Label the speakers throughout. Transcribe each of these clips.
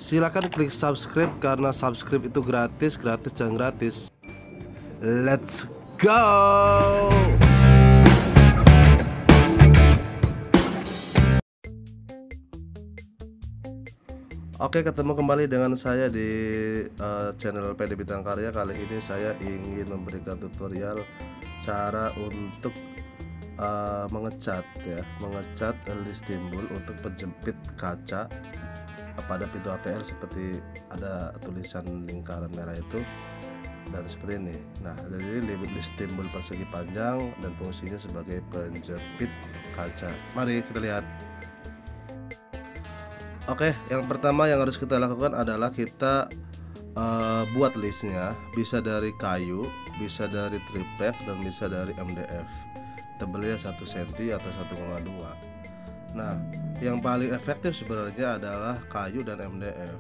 Speaker 1: Silakan klik subscribe karena subscribe itu gratis, gratis dan gratis. Let's go. Oke, ketemu kembali dengan saya di channel PD Bintang Karya. Kali ini saya ingin memberikan tutorial cara untuk mengecat list timbul untuk penjepit kaca pada pintu APL, seperti ada tulisan lingkaran merah itu dan seperti ini. Nah, jadi list timbul persegi panjang dan fungsinya sebagai penjepit kaca. Mari kita lihat. Oke, yang pertama yang harus kita lakukan adalah kita buat listnya. Bisa dari kayu, bisa dari triplek, dan bisa dari MDF. Tebelnya 1 cm atau 1,2. Nah, yang paling efektif sebenarnya adalah kayu dan MDF.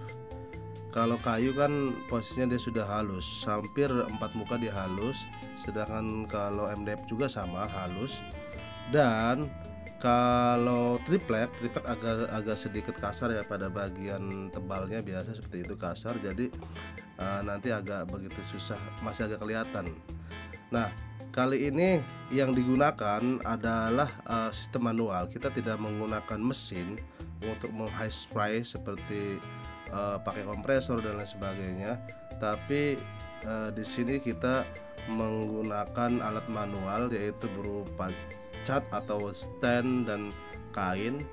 Speaker 1: Kalau kayu kan posisinya dia sudah halus, hampir 4 muka dia halus. Sedangkan kalau MDF juga sama halus. Dan kalau triplek agak sedikit kasar ya, pada bagian tebalnya biasa seperti itu kasar, jadi nanti agak begitu susah, masih agak kelihatan. Nah, kali ini yang digunakan adalah sistem manual. Kita tidak menggunakan mesin untuk meng-high spray seperti pakai kompresor dan lain sebagainya, tapi di sini kita menggunakan alat manual, yaitu berupa cat atau stand dan kain,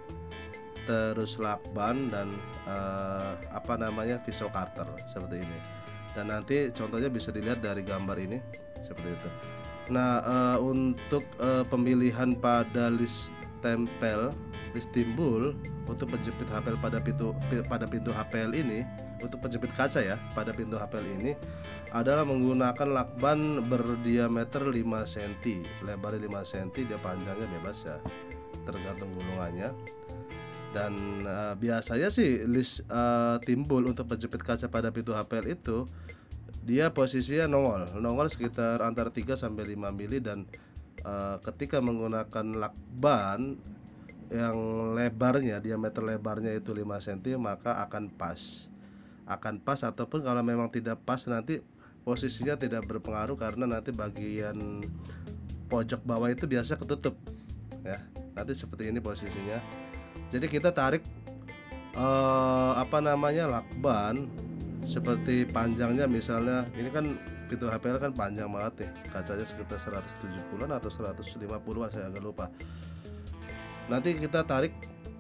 Speaker 1: terus lakban dan pisau cutter seperti ini. Dan nanti contohnya bisa dilihat dari gambar ini seperti itu. Nah, untuk pemilihan pada list timbul untuk penjepit HPL pada pintu HPL ini, untuk penjepit kaca ya pada pintu HPL ini adalah menggunakan lakban berdiameter 5 cm, lebarnya 5 cm, dia panjangnya bebas ya, tergantung gulungannya. Dan biasanya sih list timbul untuk penjepit kaca pada pintu HPL itu dia posisinya nongol sekitar antara 3 sampai 5 mili, dan ketika menggunakan lakban yang lebarnya, diameter lebarnya itu 5 cm, maka akan pas, ataupun kalau memang tidak pas nanti posisinya tidak berpengaruh, karena nanti bagian pojok bawah itu biasa ketutup ya, nanti seperti ini posisinya. Jadi kita tarik lakban seperti panjangnya, misalnya ini kan pintu HPL kan panjang banget nih, kacanya sekitar 170-an atau 150-an, saya agak lupa. Nanti kita tarik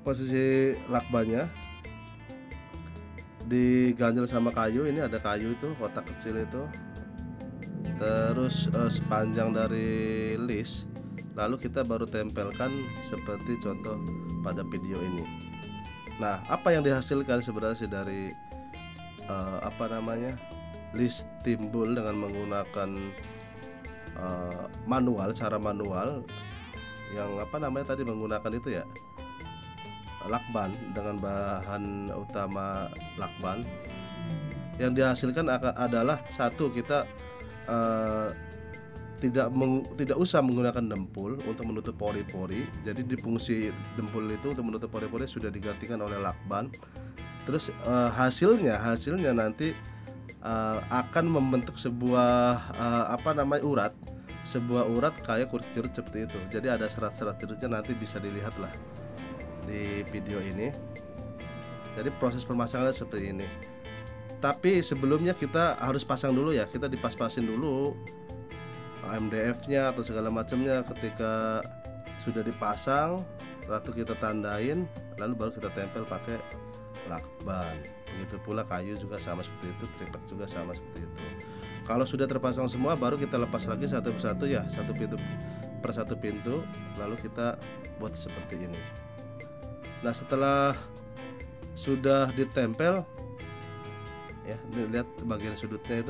Speaker 1: posisi lakbannya, diganjel sama kayu. Ini ada kayu itu, kotak kecil itu, terus sepanjang dari list, lalu kita baru tempelkan seperti contoh pada video ini. Nah, apa yang dihasilkan sebenarnya dari list timbul dengan menggunakan cara manual yang tadi menggunakan itu ya, lakban dengan bahan utama lakban. Yang dihasilkan adalah satu, kita tidak usah menggunakan dempul untuk menutup pori-pori. Jadi di fungsi dempul itu untuk menutup pori-pori sudah digantikan oleh lakban. Terus hasilnya nanti akan membentuk sebuah urat kayak kulit jeruk seperti itu. Jadi ada serat-serat jeruknya, nanti bisa dilihat lah di video ini. Jadi proses pemasangannya seperti ini. Tapi sebelumnya kita harus pasang dulu ya, kita dipas-pasin dulu MDF-nya atau segala macamnya. Ketika sudah dipasang, lalu kita tandain, lalu baru kita tempel pakai lakban. Begitu pula kayu juga sama seperti itu, triplek juga sama seperti itu. Kalau sudah terpasang semua, baru kita lepas lagi satu persatu ya, satu pintu per satu pintu, lalu kita buat seperti ini. Nah, setelah sudah ditempel ya, lihat bagian sudutnya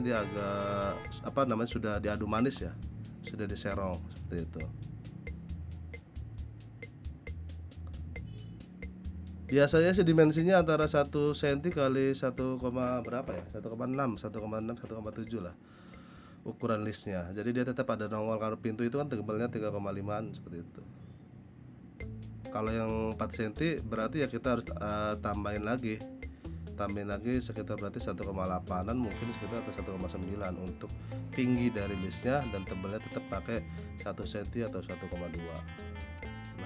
Speaker 1: dia agak sudah diadu manis ya, sudah diserong seperti itu. Biasanya sih dimensinya antara 1 cm kali 1, berapa ya, 1,6, 1,7 lah ukuran listnya. Jadi dia tetap ada nongol, kalau pintu itu kan tebalnya 3,5an seperti itu. Kalau yang 4 cm berarti ya kita harus tambahin lagi tambahin lagi sekitar berarti 1,8an mungkin sekitar atau 1,9 untuk tinggi dari listnya, dan tebelnya tetap pakai 1 cm atau 1,2.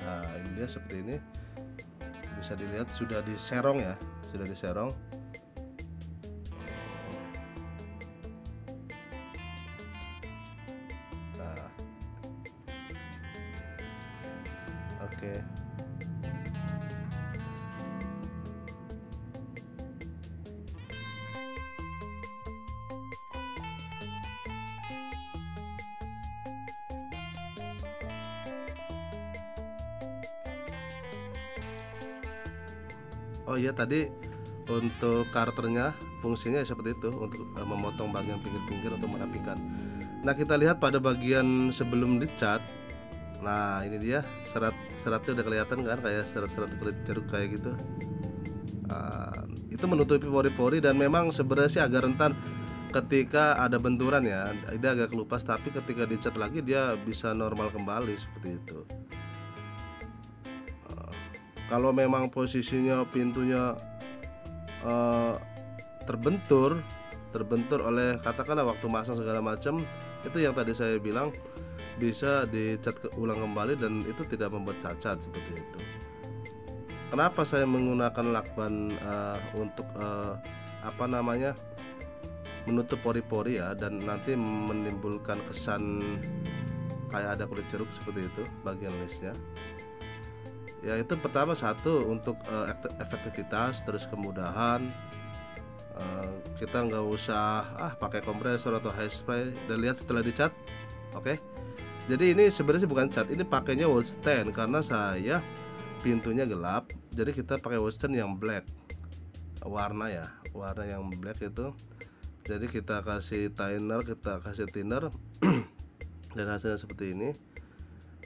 Speaker 1: Nah ini dia seperti ini, bisa dilihat sudah diserong ya, sudah diserong. Nah oke. Oh iya, tadi untuk karternya fungsinya seperti itu, untuk memotong bagian pinggir-pinggir untuk merapikan. Nah kita lihat pada bagian sebelum dicat. Nah ini dia serat-seratnya udah kelihatan kan, kayak serat-serat kulit jeruk kayak gitu. Itu menutupi pori-pori, dan memang sebenarnya sih agak rentan ketika ada benturan ya, dia agak kelupas, tapi ketika dicat lagi dia bisa normal kembali seperti itu. Kalau memang posisinya pintunya terbentur oleh katakanlah waktu masang segala macam, itu yang tadi saya bilang bisa dicat ulang kembali dan itu tidak membuat cacat seperti itu. Kenapa saya menggunakan lakban untuk menutup pori-pori ya, dan nanti menimbulkan kesan kayak ada kulit jeruk seperti itu bagian listnya. Ya itu pertama, satu untuk efektivitas, terus kemudahan, kita nggak usah pakai kompresor atau hairspray. Dan lihat setelah dicat, oke. Jadi ini sebenarnya bukan cat, ini pakainya wood stain karena saya pintunya gelap, jadi kita pakai wood stain yang black, warna yang black itu. Jadi kita kasih thinner, dan hasilnya seperti ini.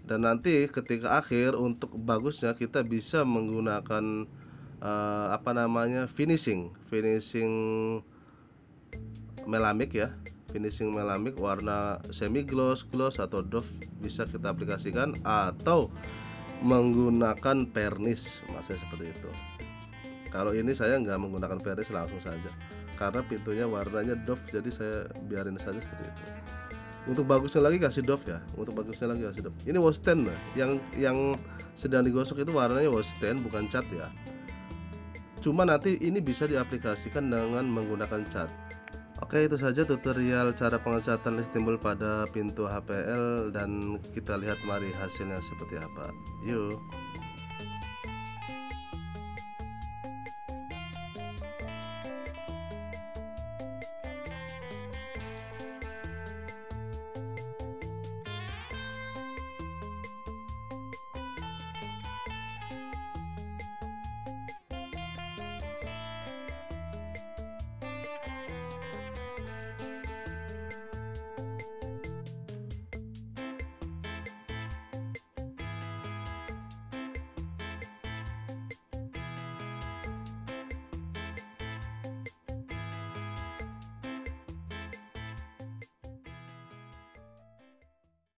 Speaker 1: Dan nanti ketika akhir untuk bagusnya kita bisa menggunakan finishing melamik ya, finishing melamik warna semi gloss atau doff bisa kita aplikasikan, atau menggunakan vernis, maksudnya seperti itu. Kalau ini saya nggak menggunakan vernis, langsung saja karena pintunya warnanya doff, jadi saya biarin saja seperti itu. Untuk bagusnya lagi kasih doff ya, Ini wash stand yang sedang digosok itu warnanya wash stand, bukan cat ya. Cuma nanti ini bisa diaplikasikan dengan menggunakan cat. Oke, itu saja tutorial cara pengecatan list timbul pada pintu HPL, dan kita lihat mari hasilnya seperti apa. Yuk.